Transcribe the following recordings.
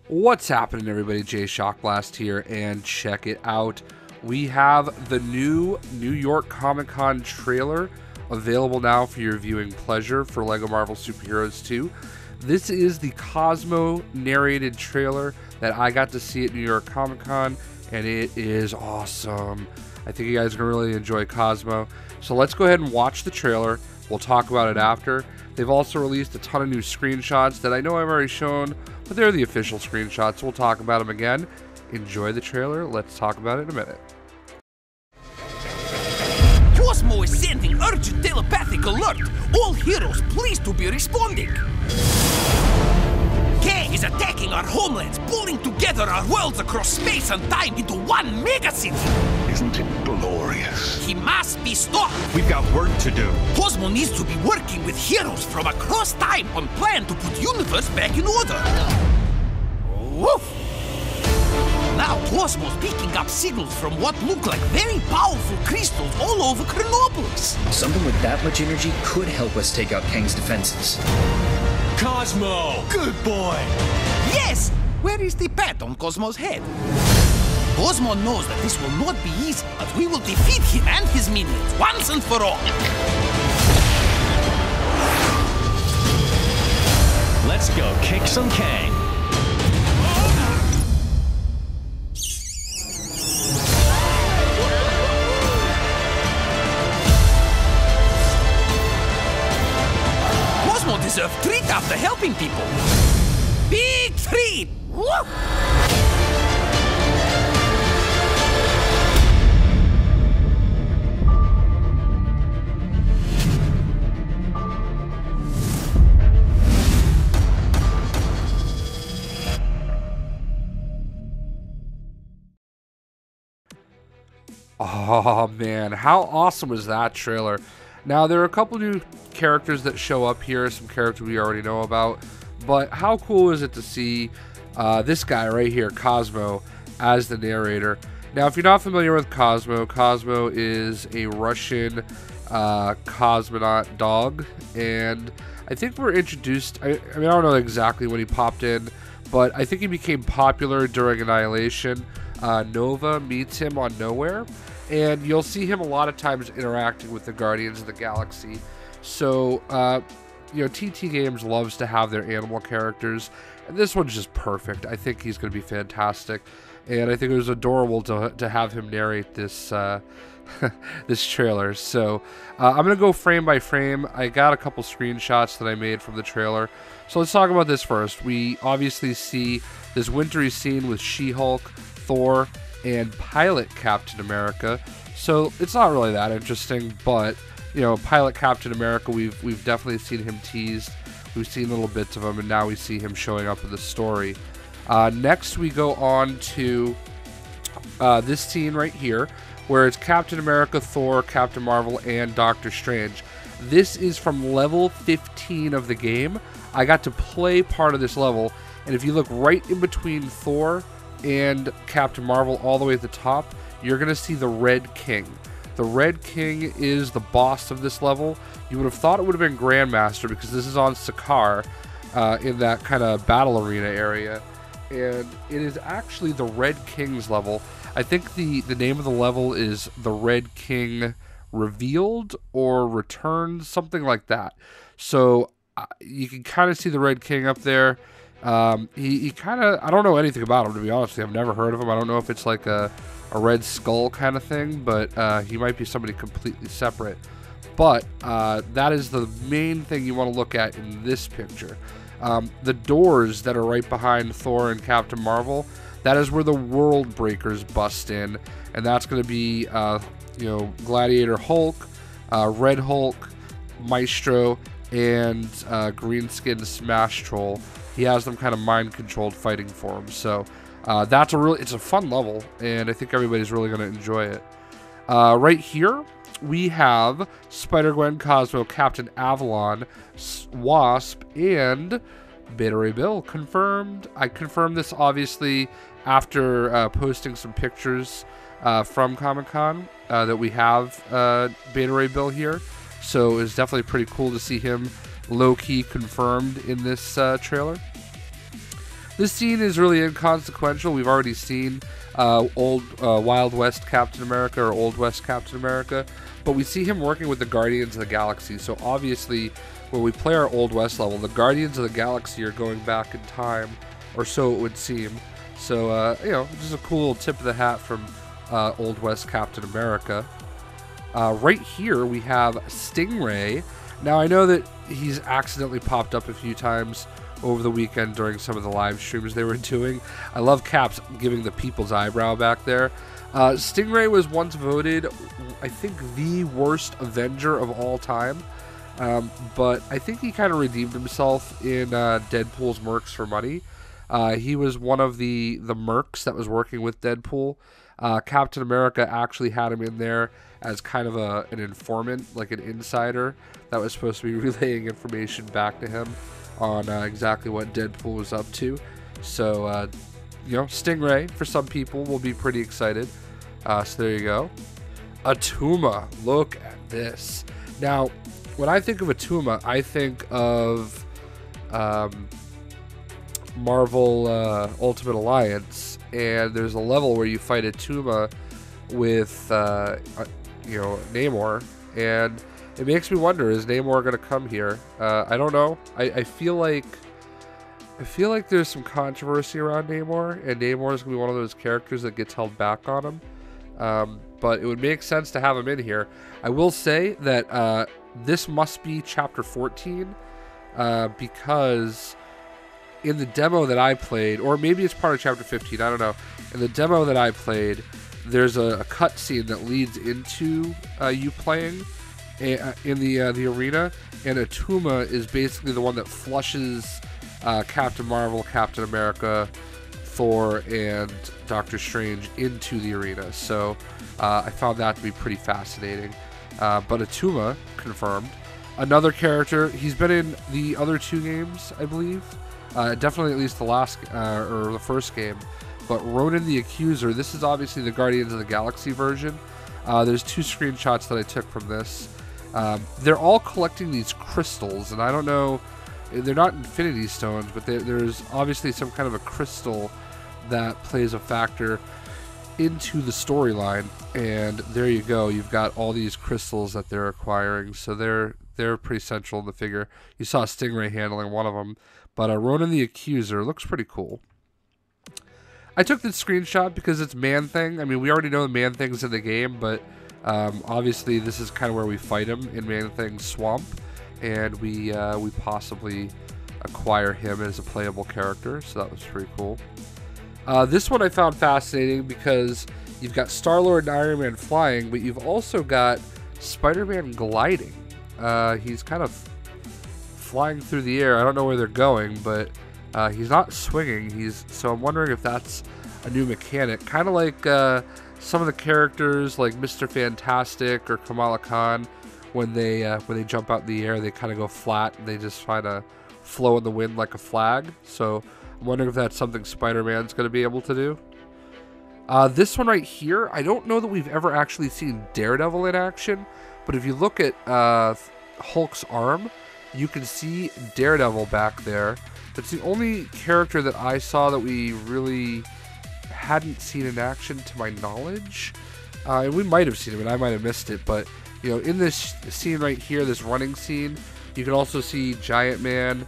What's happening, everybody? JayShockblast here, and check it out. We have the new New York Comic Con trailer available now for your viewing pleasure for LEGO Marvel Superheroes 2. This is the Cosmo narrated trailer that I got to see at New York Comic Con, and it is awesome. I think you guys are going to really enjoy Cosmo. So let's go ahead and watch the trailer. We'll talk about it after. They've also released a ton of new screenshots that I know I've already shown, but they're the official screenshots. We'll talk about them again. Enjoy the trailer. Let's talk about it in a minute. Cosmo is sending urgent telepathic alert. All heroes please to be responding. Kang is attacking our homelands, pulling together our worlds across space and time into one megacity. Isn't it glorious? He must be stopped. We've got work to do. Cosmo needs to be working with heroes from across time on plan to put universe back in order. Woof! Now Cosmo's picking up signals from what look like very powerful crystals all over Chronopolis. Something with that much energy could help us take out Kang's defenses. Cosmo! Good boy! Yes! Where is the pat on Cosmo's head? Cosmo knows that this will not be easy, but we will defeat him and his minions once and for all. Let's go kick some Kang. Cosmo deserves a treat after helping people. Big treat! Woo! Oh man, how awesome was that trailer? Now, there are a couple new characters that show up here, some characters we already know about, but how cool is it to see this guy right here, Cosmo, as the narrator? Now, if you're not familiar with Cosmo, Cosmo is a Russian cosmonaut dog, and I think we're introduced, I mean, I don't know exactly when he popped in, but I think he became popular during Annihilation. Nova meets him on Nowhere, and you'll see him a lot of times interacting with the Guardians of the Galaxy. So, you know, TT Games loves to have their animal characters, and this one's just perfect. I think he's going to be fantastic, and I think it was adorable to have him narrate this this trailer. So, I'm going to go frame by frame. I got a couple screenshots that I made from the trailer. So let's talk about this first. We obviously see this wintry scene with She-Hulk, Thor, and Pilot Captain America. So it's not really that interesting, but you know, Pilot Captain America, we've definitely seen him teased. We've seen little bits of him, and now we see him showing up in the story. Next, we go on to this scene right here, where it's Captain America, Thor, Captain Marvel, and Doctor Strange. This is from level 15 of the game. I got to play part of this level, and if you look right in between Thor and Captain Marvel all the way at the top, you're going to see the Red King. The Red King is the boss of this level. You would have thought it would have been Grandmaster because this is on Sakaar in that kind of battle arena area. And it is actually the Red King's level. I think the name of the level is the Red King Revealed or Returned, something like that. So you can kind of see the Red King up there. He kind of, I don't know anything about him, to be honest. I've never heard of him. I don't know if it's like a Red Skull kind of thing, but he might be somebody completely separate. But that is the main thing you want to look at in this picture. The doors that are right behind Thor and Captain Marvel, that is where the World Breakers bust in, and that's going to be you know, Gladiator Hulk, Red Hulk, Maestro, and Green Skin Smash Troll. He has them kind of mind-controlled fighting for him. So that's it's a fun level, and I think everybody's really going to enjoy it. Right here, we have Spider-Gwen, Cosmo, Captain Avalon, Wasp, and Beta Ray Bill confirmed. I confirmed this, obviously, after posting some pictures from Comic-Con that we have Beta Ray Bill here. So it's definitely pretty cool to see him low-key confirmed in this trailer. This scene is really inconsequential. We've already seen Wild West Captain America or Old West Captain America, but we see him working with the Guardians of the Galaxy. So obviously, when we play our Old West level, the Guardians of the Galaxy are going back in time, or so it would seem. So, you know, just a cool little tip of the hat from Old West Captain America. Right here, we have Stingray. Now, I know that he's accidentally popped up a few times over the weekend during some of the live streams they were doing. I love Cap's giving the people's eyebrow back there. Stingray was once voted, I think, the worst Avenger of all time. But I think he kind of redeemed himself in Deadpool's Mercs for Money. He was one of the mercs that was working with Deadpool. Captain America actually had him in there as kind of an informant, like an insider, that was supposed to be relaying information back to him on exactly what Deadpool was up to. So, you know, Stingray, for some people, will be pretty excited. So there you go. Attuma, look at this. Now, when I think of Attuma, I think of Marvel Ultimate Alliance, and there's a level where you fight Attuma with, you know, Namor, and it makes me wonder, is Namor going to come here? I don't know. I feel like there's some controversy around Namor, and Namor is going to be one of those characters that gets held back on him. But it would make sense to have him in here. I will say that this must be Chapter 14, because in the demo that I played, or maybe it's part of Chapter 15, I don't know. In the demo that I played, there's a cutscene that leads into you playing in the arena, and Attuma is basically the one that flushes Captain Marvel, Captain America, Thor, and Doctor Strange into the arena. So I found that to be pretty fascinating. But Attuma, confirmed. Another character, he's been in the other 2 games, I believe. Definitely at least the last, or the first game. But Ronin the Accuser, this is obviously the Guardians of the Galaxy version. There's 2 screenshots that I took from this. They're all collecting these crystals, and I don't know, they're not Infinity Stones, but there's obviously some kind of a crystal that plays a factor into the storyline. And there you go, you've got all these crystals that they're acquiring, so they're pretty central in the figure. You saw Stingray handling one of them, but Ronin the Accuser looks pretty cool. I took this screenshot because it's Man-Thing. I mean, we already know the Man-Thing's in the game, but obviously this is kind of where we fight him, in Man-Thing's swamp, and we possibly acquire him as a playable character, so that was pretty cool. This one I found fascinating because you've got Star-Lord and Iron Man flying, but you've also got Spider-Man gliding. He's kind of flying through the air. I don't know where they're going, but he's not swinging. So I'm wondering if that's a new mechanic, kind of like some of the characters like Mr. Fantastic or Kamala Khan. When they jump out in the air, they kind of go flat and they just try to flow in the wind like a flag. So I'm wondering if that's something Spider-Man's going to be able to do. This one right here, I don't know that we've ever actually seen Daredevil in action, but if you look at Hulk's arm, you can see Daredevil back there. That's the only character that I saw that we really hadn't seen in action to my knowledge. And we might have seen him and I might have missed it, but you know, in this scene right here, this running scene, you can also see Giant Man,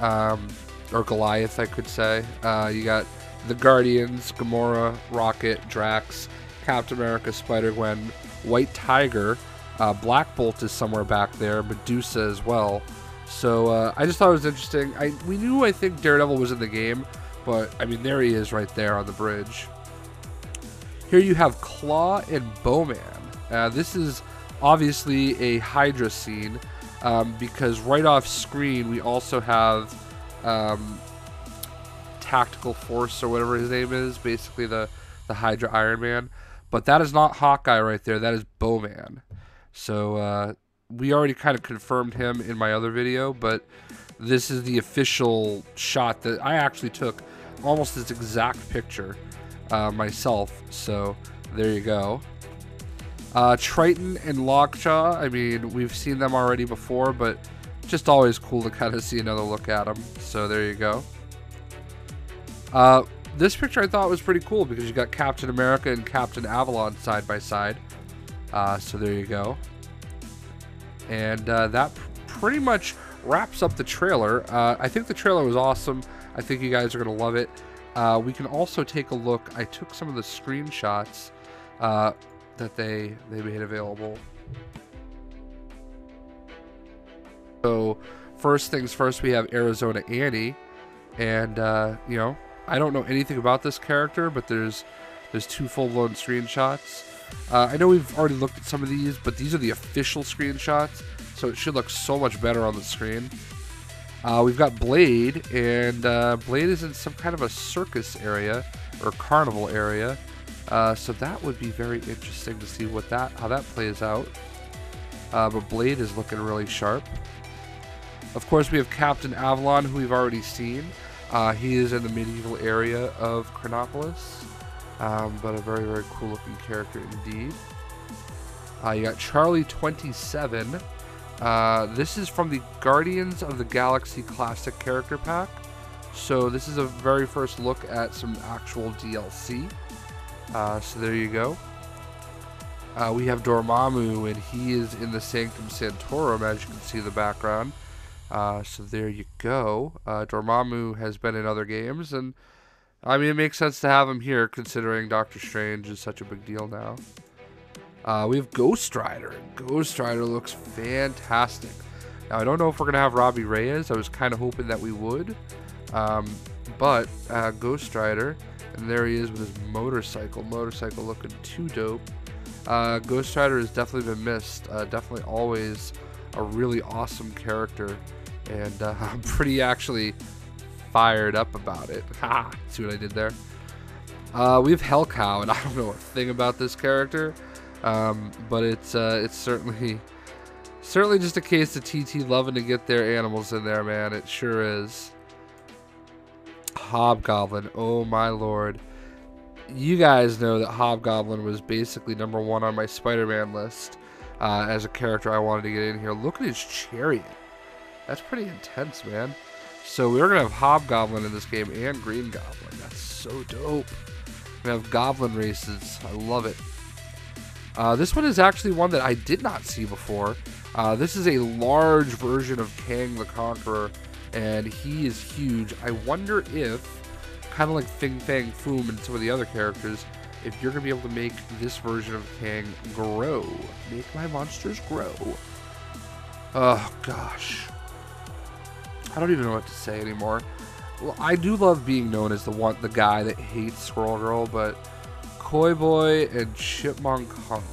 or Goliath, I could say. You got the Guardians, Gamora, Rocket, Drax, Captain America, Spider-Gwen, White Tiger, Black Bolt is somewhere back there, Medusa as well. So I just thought it was interesting. We knew, I think, Daredevil was in the game, but I mean, there he is right there on the bridge. Here you have Claw and Bowman. This is obviously a Hydra scene, because right off screen we also have Tactical Force, or whatever his name is, basically the Hydra Iron Man. But that is not Hawkeye right there, that is Bowman. So we already kind of confirmed him in my other video, but this is the official shot that I actually took, almost this exact picture myself. So there you go. Triton and Lockjaw, I mean, we've seen them already before, but just always cool to kind of see another look at them. So there you go. This picture I thought was pretty cool because you got Captain America and Captain Avalon side by side. So there you go. And that pretty much wraps up the trailer. I think the trailer was awesome. I think you guys are going to love it. We can also take a look. I took some of the screenshots that they made available. So first things first, we have Arizona Annie. And, you know, I don't know anything about this character, but there's 2 full-blown screenshots. I know we've already looked at some of these, but these are the official screenshots, so it should look so much better on the screen. We've got Blade, and Blade is in some kind of a circus area, or carnival area, so that would be very interesting to see how that plays out. But Blade is looking really sharp. Of course, we have Captain Avalon, who we've already seen. He is in the medieval area of Chronopolis, but a very, very cool looking character indeed. You got Charlie 27. This is from the Guardians of the Galaxy Classic Character Pack. So this is a very first look at some actual DLC. So there you go. We have Dormammu, and he is in the Sanctum Sanctorum, as you can see in the background. So there you go. Dormammu has been in other games, and I mean, it makes sense to have him here considering Doctor Strange is such a big deal now. We have Ghost Rider. Ghost Rider looks fantastic. Now, I don't know if we're going to have Robbie Reyes. I was kind of hoping that we would. But Ghost Rider, and there he is with his motorcycle. Motorcycle looking too dope. Ghost Rider has definitely been missed. Definitely always a really awesome character. And I'm pretty actually fired up about it. Ha! See what I did there? We have Hellcow, and I don't know a thing about this character. But it's certainly just a case of TT loving to get their animals in there, man. It sure is. Hobgoblin, oh my lord. You guys know that Hobgoblin was basically #1 on my Spider-Man list as a character I wanted to get in here. Look at his chariot. That's pretty intense, man. So we're going to have Hobgoblin in this game and Green Goblin. That's so dope. We have Goblin races. I love it. This one is actually one that I did not see before. This is a large version of Kang the Conqueror, and he is huge. I wonder if, kind of like Fin Fang Foom and some of the other characters, if you're going to be able to make this version of Kang grow. Make my monsters grow. Oh, gosh. I don't even know what to say anymore. Well, I do love being known as the guy that hates Squirrel Girl, but Koi Boy and Chipmunk Hunk.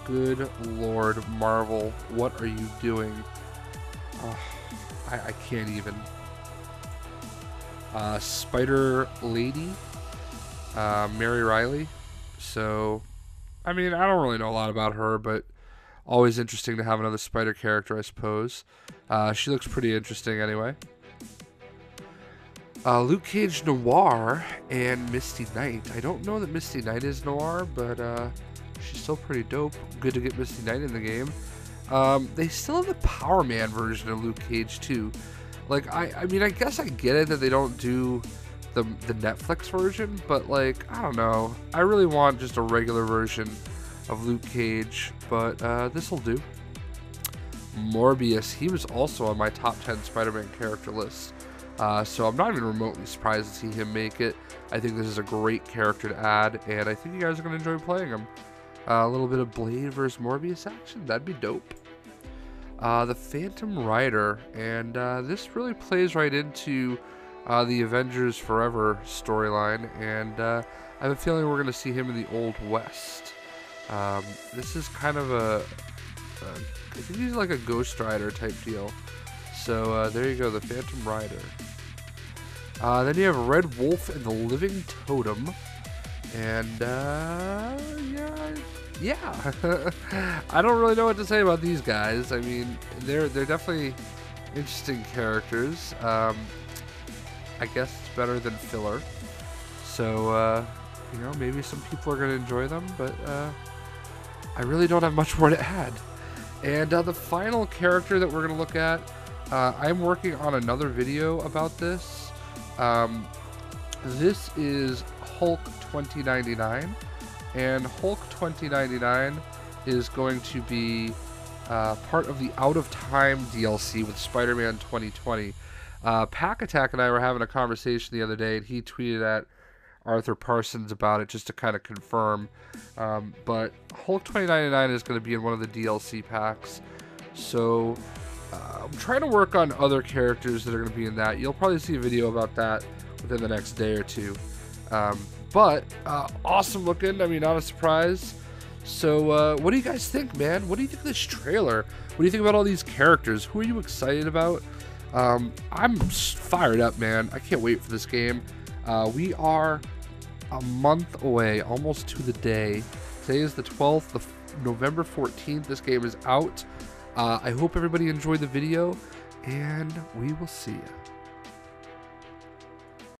Good Lord, Marvel, what are you doing? Oh, I can't even. Spider Lady, Mary Riley. So, I mean, I don't really know a lot about her, but always interesting to have another spider character, I suppose. She looks pretty interesting anyway. Luke Cage Noir and Misty Knight. I don't know that Misty Knight is Noir, but she's still pretty dope. Good to get Misty Knight in the game. They still have the Power Man version of Luke Cage too. Like, I mean, I guess I get it that they don't do the Netflix version, but like, I don't know. I really want just a regular version of Luke Cage, but this will do. Morbius, he was also on my top 10 Spider-Man character list. So I'm not even remotely surprised to see him make it. I think this is a great character to add, and I think you guys are going to enjoy playing him. A little bit of Blade versus Morbius action, that'd be dope. The Phantom Rider, and this really plays right into the Avengers Forever storyline, and I have a feeling we're going to see him in the Old West. This is kind of I think he's like a Ghost Rider type deal. So there you go, the Phantom Rider. Then you have Red Wolf and the Living Totem. And yeah. I don't really know what to say about these guys. I mean, they're definitely interesting characters. I guess it's better than filler. So you know, maybe some people are going to enjoy them, but I really don't have much more to add. And the final character that we're going to look at, I'm working on another video about this. This is Hulk 2099, and Hulk 2099 is going to be part of the Out of Time DLC with Spider-Man 2020. Pack Attack and I were having a conversation the other day, and he tweeted at Arthur Parsons about it just to kind of confirm. But Hulk 2099 is going to be in one of the DLC packs. So I'm trying to work on other characters that are going to be in that. You'll probably see a video about that within the next day or two. But awesome looking. I mean, not a surprise. So what do you guys think, man? What do you think of this trailer? What do you think about all these characters? Who are you excited about? I'm fired up, man. I can't wait for this game. We are a month away, almost to the day. Today is the 12th, November 14th. This game is out. I hope everybody enjoyed the video, and we will see you.